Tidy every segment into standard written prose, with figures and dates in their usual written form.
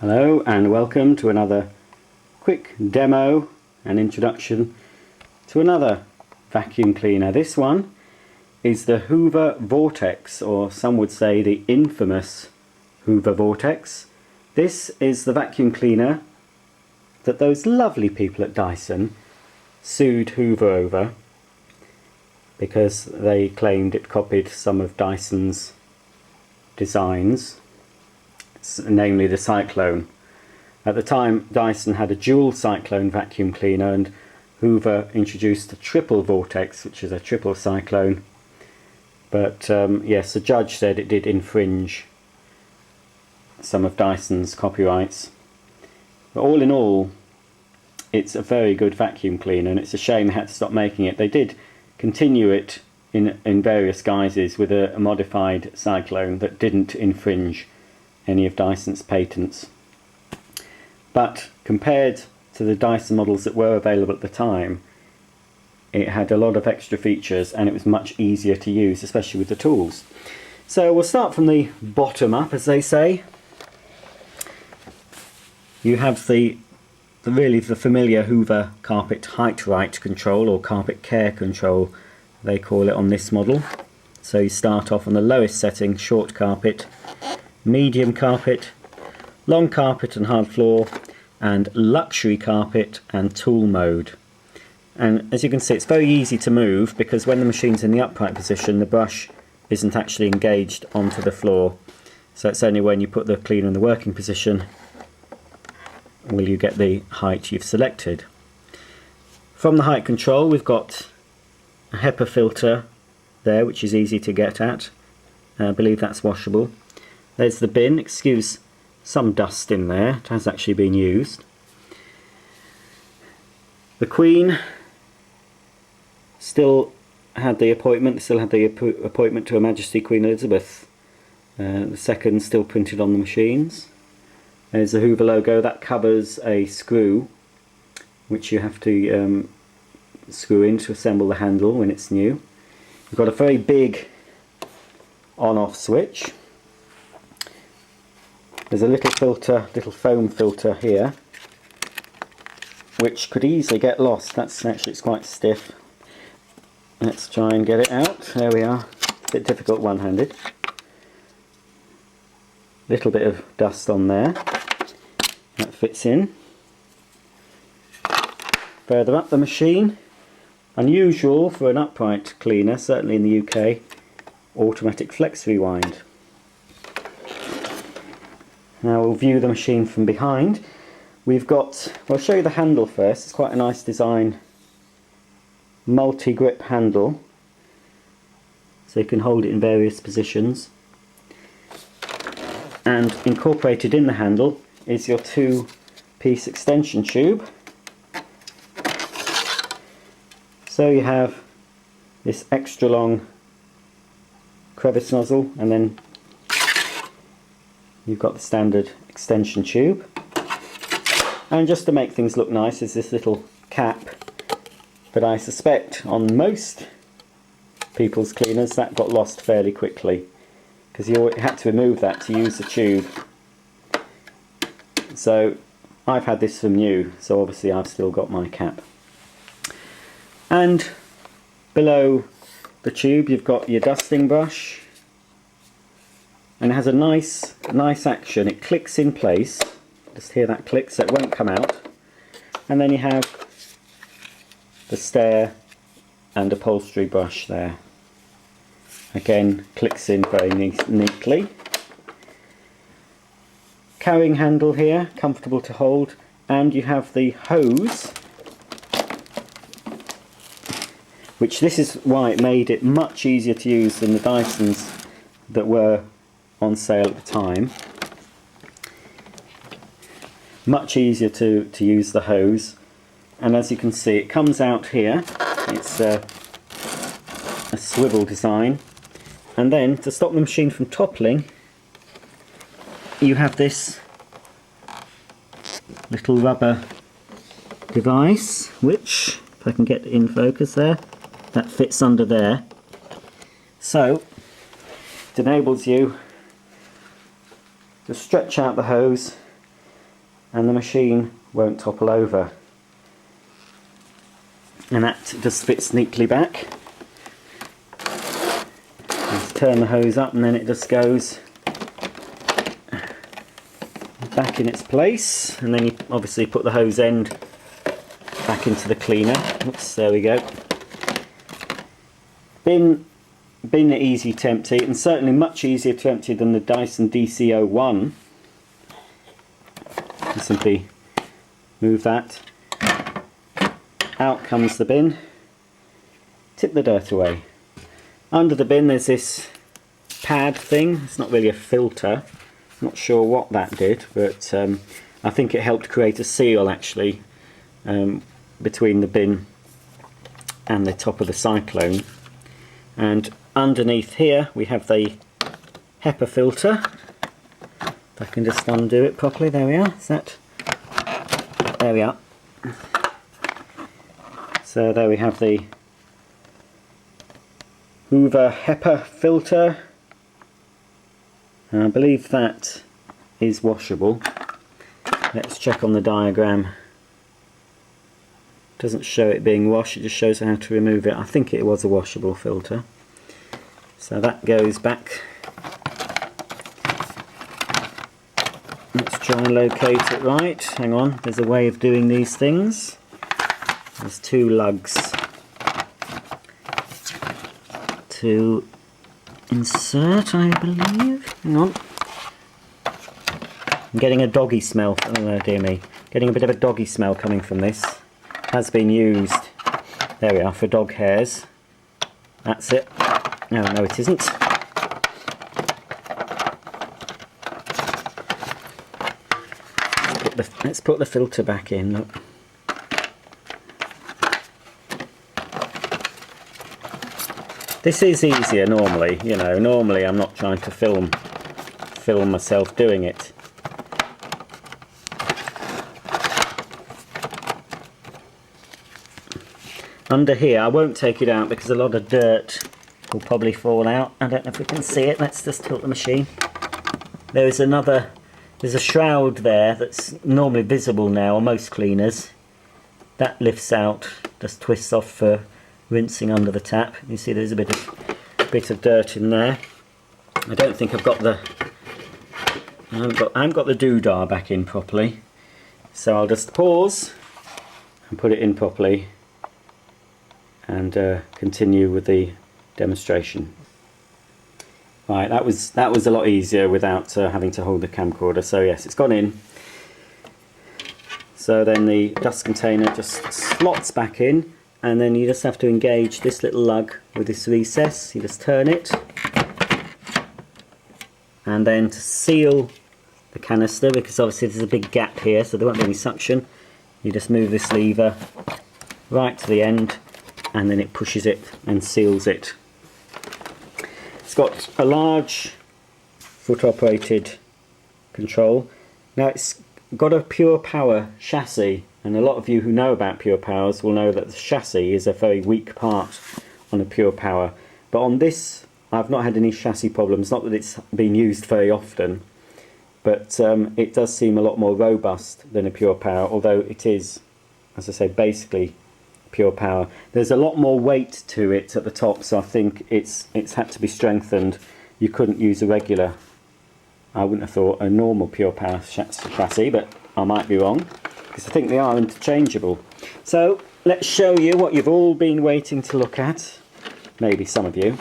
Hello and welcome to another quick demo and introduction to another vacuum cleaner. This one is the Hoover Vortex, or some would say the infamous Hoover Vortex. This is the vacuum cleaner that those lovely people at Dyson sued Hoover over because they claimed it copied some of Dyson's designs, namely the Cyclone. At the time, Dyson had a dual Cyclone vacuum cleaner and Hoover introduced a triple Vortex, which is a triple Cyclone. But yes, the judge said it did infringe some of Dyson's copyrights. But all in all, it's a very good vacuum cleaner, and it's a shame they had to stop making it. They did continue it in various guises with a modified Cyclone that didn't infringe any of Dyson's patents. But compared to the Dyson models that were available at the time, it had a lot of extra features and it was much easier to use, especially with the tools. So we'll start from the bottom up, as they say. You have the really familiar Hoover carpet height right control, or carpet care control they call it on this model. So you start off on the lowest setting, short carpet, medium carpet, long carpet and hard floor, and luxury carpet and tool mode. And as you can see, it's very easy to move because when the machine's in the upright position, the brush isn't actually engaged onto the floor. So it's only when you put the cleaner in the working position will you get the height you've selected. From the height control, we've got a Hepa filter there, which is easy to get at. I believe that's washable. There's the bin. Excuse some dust in there, it has actually been used. The Queen still had the appointment to Her Majesty Queen Elizabeth II still printed on the machines. There's the Hoover logo. That covers a screw which you have to screw in to assemble the handle when it's new. You've got a very big on-off switch. There's a little foam filter here, which could easily get lost. It's quite stiff. Let's try and get it out. There we are. A bit difficult one-handed. Little bit of dust on there. That fits in. Further up the machine, unusual for an upright cleaner, certainly in the UK, automatic flex rewind. Now we'll view the machine from behind. I'll show you the handle first. It's quite a nice design, multi-grip handle, so you can hold it in various positions. And incorporated in the handle is your two-piece extension tube. So you have this extra long crevice nozzle, and then you've got the standard extension tube. And just to make things look nice is this little cap, but I suspect on most people's cleaners that got lost fairly quickly because you had to remove that to use the tube. So I've had this from new, so obviously I've still got my cap. And below the tube you've got your dusting brush, and it has a nice action. It clicks in place, just hear that click, so it won't come out. And then you have the stair and upholstery brush there. Again, clicks in very neatly. Carrying handle here, comfortable to hold, and you have the hose, which this is why it made it much easier to use than the Dysons that were on sale at the time. Much easier to use the hose, and as you can see it comes out here. It's a swivel design, and then to stop the machine from toppling you have this little rubber device, which, if I can get in focus there, that fits under there. So it enables you to stretch out the hose and the machine won't topple over. And that just fits neatly back. Just turn the hose up and then it just goes back in its place, and then you obviously put the hose end back into the cleaner. Oops, there we go. Been easy to empty, and certainly much easier to empty than the Dyson DC01. You simply move that, out comes the bin, tip the dirt away. Under the bin there's this pad thing. It's not really a filter, not sure what that did, but I think it helped create a seal actually between the bin and the top of the cyclone. And underneath here we have the Hepa filter. If I can just undo it properly, there we are. Is that? There we are. So there we have the Hoover Hepa filter. I believe that is washable. Let's check on the diagram. Doesn't show it being washed, it just shows how to remove it. I think it was a washable filter. So that goes back. Let's try and locate it right. Hang on, there's a way of doing these things. There's two lugs to insert, I believe. Hang on. I'm getting a doggy smell. Oh dear me. Getting a bit of a doggy smell coming from this. Has been used. There we are, for dog hairs. That's it. No, no it isn't. Let's put the filter back in. Look. This is easier normally, you know. Normally I'm not trying to film myself doing it. Under here, I won't take it out because a lot of dirt will probably fall out. I don't know if we can see it. Let's just tilt the machine. There's a shroud there that's normally visible now on most cleaners. That lifts out, just twists off for rinsing under the tap. You see there's a bit of dirt in there. I don't think I haven't got the doodah back in properly. So I'll just pause and put it in properly and continue with the demonstration. Right, that was a lot easier without having to hold the camcorder. So yes, it's gone in. So then the dust container just slots back in, and then you just have to engage this little lug with this recess. You just turn it, and then to seal the canister, because obviously there's a big gap here so there won't be any suction, you just move this lever right to the end, and then it pushes it and seals it. It's got a large foot operated control. Now it's got a Pure Power chassis, and a lot of you who know about Pure Powers will know that the chassis is a very weak part on a Pure Power. But on this I've not had any chassis problems, not that it's been used very often, but it does seem a lot more robust than a Pure Power, although it is, as I say, basically Pure Power. There's a lot more weight to it at the top, so I think it's had to be strengthened. You couldn't use a regular, I wouldn't have thought, a normal Pure Power chassis, but I might be wrong, because I think they are interchangeable. So let's show you what you've all been waiting to look at, maybe some of you.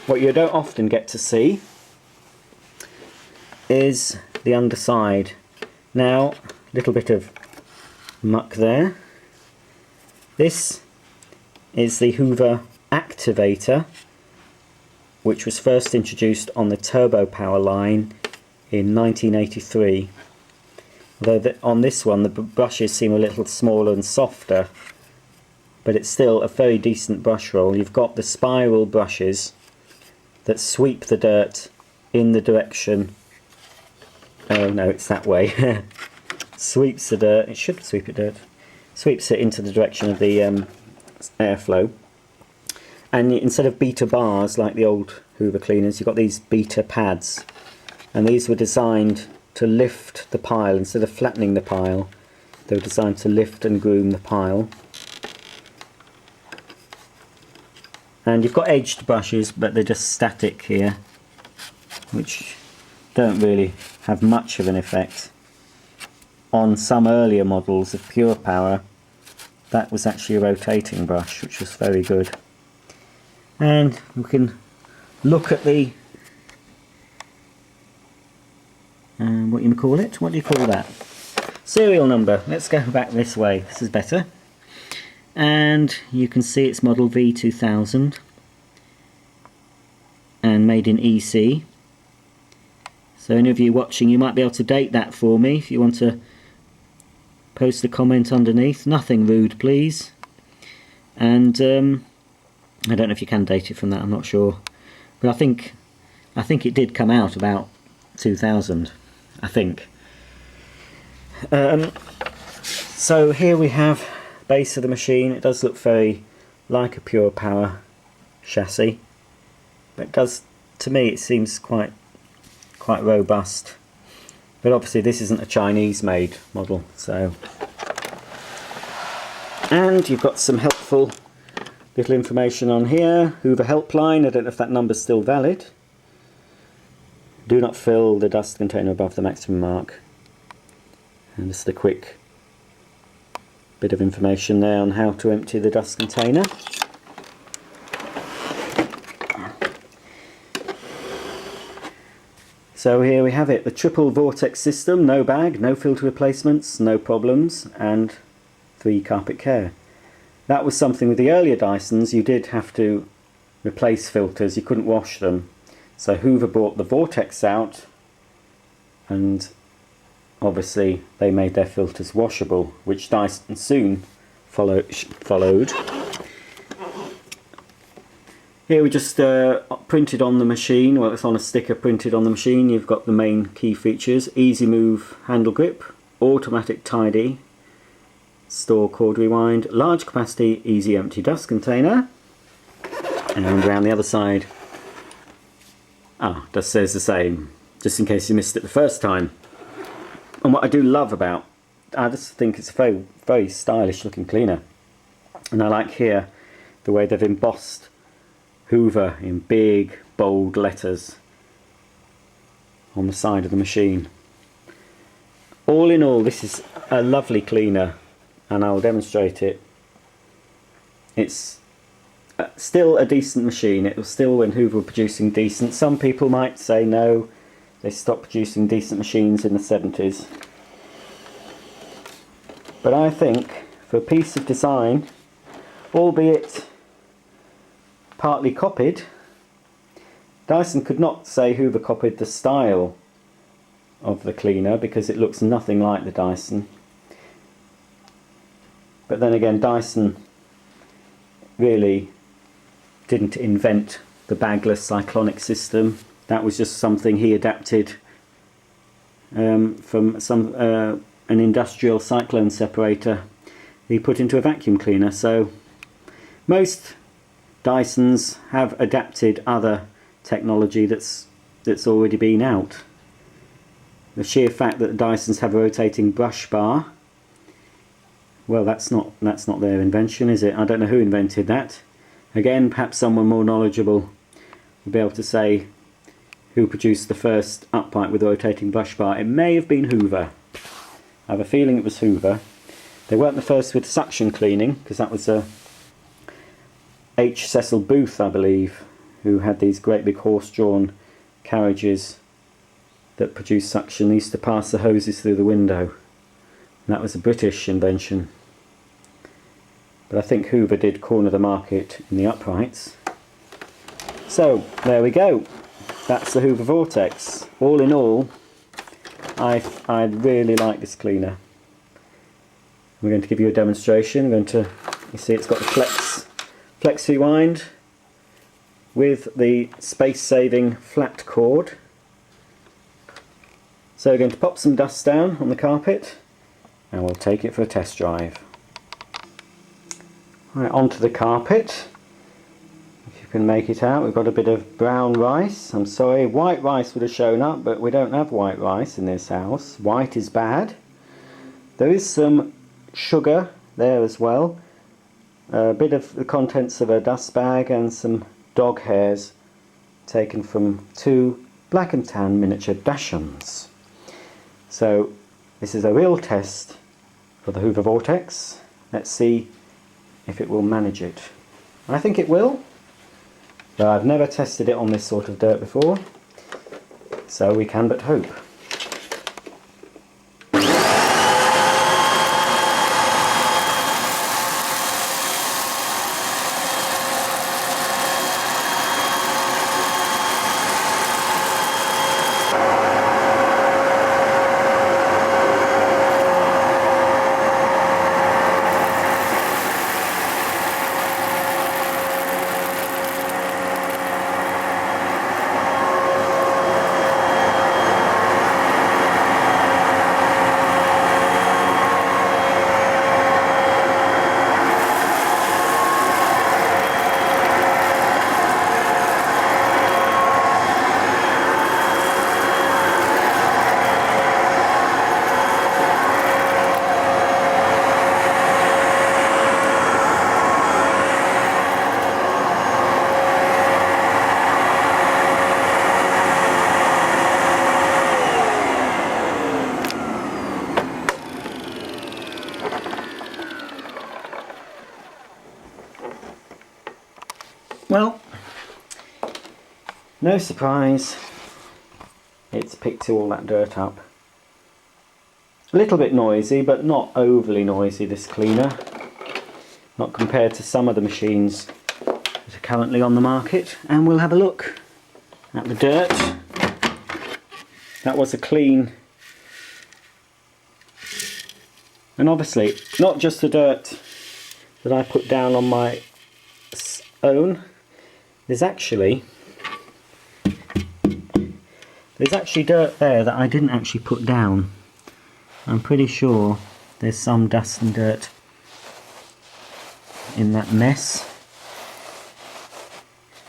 What you don't often get to see is the underside. Now, a little bit of muck there. This is the Hoover activator, which was first introduced on the Turbo Power line in 1983. Although on this one the brushes seem a little smaller and softer, but it's still a very decent brush roll. You've got the spiral brushes that sweep the dirt in the direction, oh no, it's that way, sweeps the dirt, it should sweep it sweeps it into the direction of the airflow. And instead of beater bars like the old Hoover cleaners, you've got these beater pads, and these were designed to lift the pile instead of flattening the pile. They were designed to lift and groom the pile. And you've got edged brushes, but they're just static here, which don't really have much of an effect. On some earlier models of Pure Power, that was actually a rotating brush, which was very good. And we can look at the what do you call it? What do you call that? Serial number. Let's go back this way. This is better. And you can see it's model V2000 and made in EC. So any of you watching, you might be able to date that for me if you want to post a comment underneath. Nothing rude, please. And I don't know if you can date it from that, I'm not sure. But I think it did come out about 2000, I think. So here we have base of the machine. It does look very like a Pure Power chassis. It does, to me, it seems quite robust. But obviously this isn't a Chinese made model, so. And you've got some helpful little information on here. Hoover helpline, I don't know if that number's still valid. Do not fill the dust container above the maximum mark. And just a quick bit of information there on how to empty the dust container. So here we have it, the triple vortex system, no bag, no filter replacements, no problems, and 3 carpet care. That was something with the earlier Dysons, you did have to replace filters, you couldn't wash them. So Hoover brought the Vortex out, and obviously they made their filters washable, which Dyson soon followed. Here we just printed on the machine, well, it's on a sticker printed on the machine. You've got the main key features: easy move handle grip, automatic tidy, store cord rewind, large capacity easy empty dust container. And around the other side, just says the same, just in case you missed it the first time. And what I do love about, I just think it's a very, very stylish looking cleaner. And I like here the way they've embossed Hoover in big bold letters on the side of the machine. All in all, this is a lovely cleaner, and I'll demonstrate it. It's still a decent machine. It was still when Hoover were producing decent. Some people might say no, they stopped producing decent machines in the 70s. But I think for a piece of design, albeit partly copied, Dyson could not say Hoover copied the style of the cleaner because it looks nothing like the Dyson. But then again, Dyson really didn't invent the bagless cyclonic system. That was just something he adapted from an industrial cyclone separator he put into a vacuum cleaner. So most Dysons have adapted other technology that's already been out. The sheer fact that the Dysons have a rotating brush bar, well, that's not their invention, is it? I don't know who invented that. Again, perhaps someone more knowledgeable will be able to say who produced the first upright with a rotating brush bar. It may have been Hoover. I have a feeling it was Hoover. They weren't the first with suction cleaning, because that was H. Cecil Booth, I believe, who had these great big horse-drawn carriages that produced suction. They used to pass the hoses through the window. And that was a British invention. But I think Hoover did corner the market in the uprights. So, there we go. That's the Hoover Vortex. All in all, I really like this cleaner. We're going to give you a demonstration. You see it's got the flex rewind with the space-saving flat cord. So we're going to pop some dust down on the carpet and we'll take it for a test drive. Right, onto the carpet. If you can make it out. We've got a bit of brown rice. I'm sorry, white rice would have shown up, but we don't have white rice in this house. White is bad. There is some sugar there as well. A bit of the contents of a dust bag and some dog hairs taken from 2 black and tan miniature Dachshunds. So this is a real test for the Hoover Vortex. Let's see if it will manage it. I think it will, though I've never tested it on this sort of dirt before, so we can but hope. Well, no surprise, it's picked all that dirt up. A little bit noisy, but not overly noisy, this cleaner. Not compared to some of the machines that are currently on the market. And we'll have a look at the dirt. That was a clean. And obviously, not just the dirt that I put down on my own. There's actually dirt there that I didn't actually put down. I'm pretty sure there's some dust and dirt in that mess.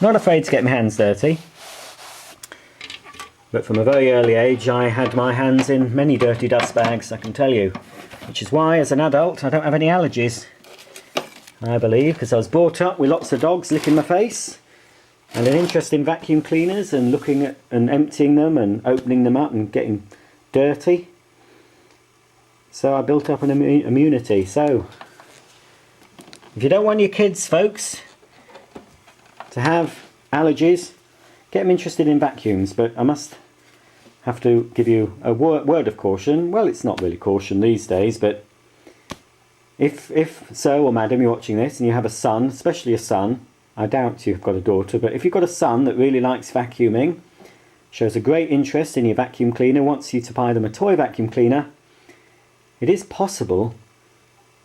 Not afraid to get my hands dirty, but from a very early age I had my hands in many dirty dust bags, I can tell you, which is why as an adult I don't have any allergies, I believe, because I was brought up with lots of dogs licking my face and an interest in vacuum cleaners and looking at and emptying them and opening them up and getting dirty. So I built up an immunity. So if you don't want your kids, folks, to have allergies, get them interested in vacuums. But I must have to give you a word of caution. Well, it's not really caution these days, but if sir or madam you're watching this and you have a son, especially a son, I doubt you've got a daughter, but if you've got a son that really likes vacuuming, shows a great interest in your vacuum cleaner, wants you to buy them a toy vacuum cleaner, it is possible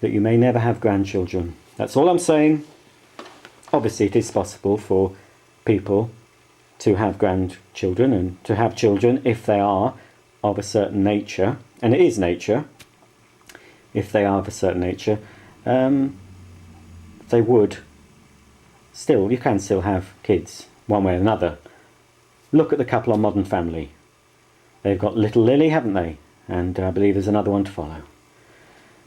that you may never have grandchildren. That's all I'm saying. Obviously it is possible for people to have grandchildren and to have children if they are of a certain nature, and it is nature, if they are of a certain nature, they would. Still, you can still have kids, one way or another. Look at the couple on Modern Family. They've got little Lily, haven't they? And I believe there's another one to follow.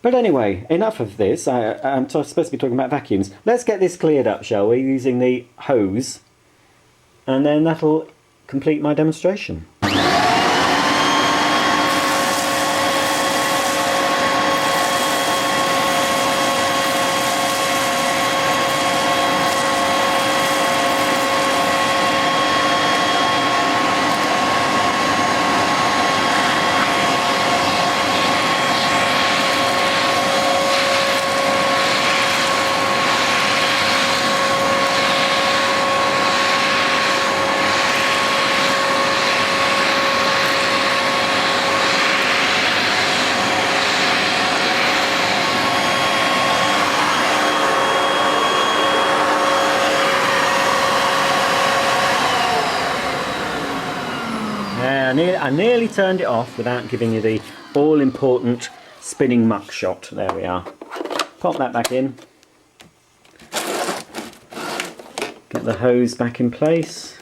But anyway, enough of this. I'm supposed to be talking about vacuums. Let's get this cleared up, shall we, using the hose. And then that'll complete my demonstration. I nearly turned it off without giving you the all-important spinning muck shot. There we are. Pop that back in. Get the hose back in place.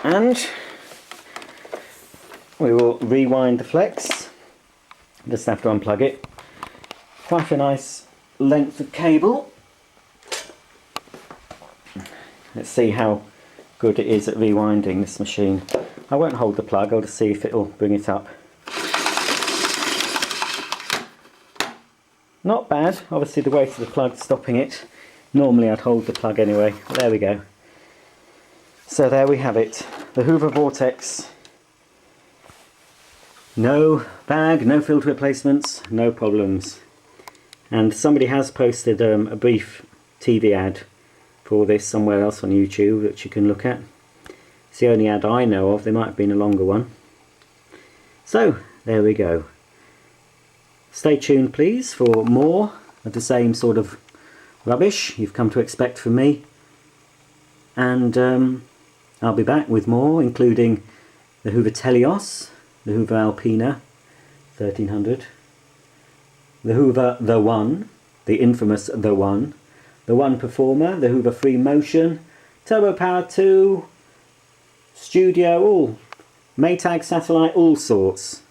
And we will rewind the flex. Just have to unplug it. Quite a nice length of cable. Let's see how good it is at rewinding this machine. I won't hold the plug, I'll just see if it'll bring it up. Not bad, obviously the weight of the plug stopping it. Normally I'd hold the plug anyway. There we go. So there we have it, the Hoover Vortex. No bag, no filter replacements, no problems. And somebody has posted a brief TV ad for this somewhere else on YouTube that you can look at. It's the only ad I know of, there might have been a longer one. So there we go. Stay tuned please for more of the same sort of rubbish you've come to expect from me. And I'll be back with more, including the Hoover Telios, the Hoover Alpina 1300, the Hoover The One, the infamous The One Performer, the Hoover Free Motion, Turbo Power 2, Studio, all Maytag satellite, all sorts.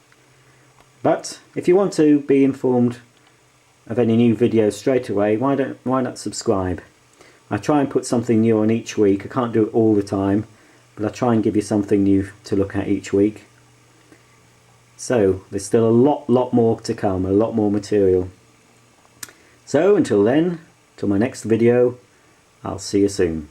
But if you want to be informed of any new videos straight away, why not subscribe? I try and put something new on each week. I can't do it all the time, but I try and give you something new to look at each week. So there's still a lot more to come, a lot more material. So until then, till my next video, I'll see you soon.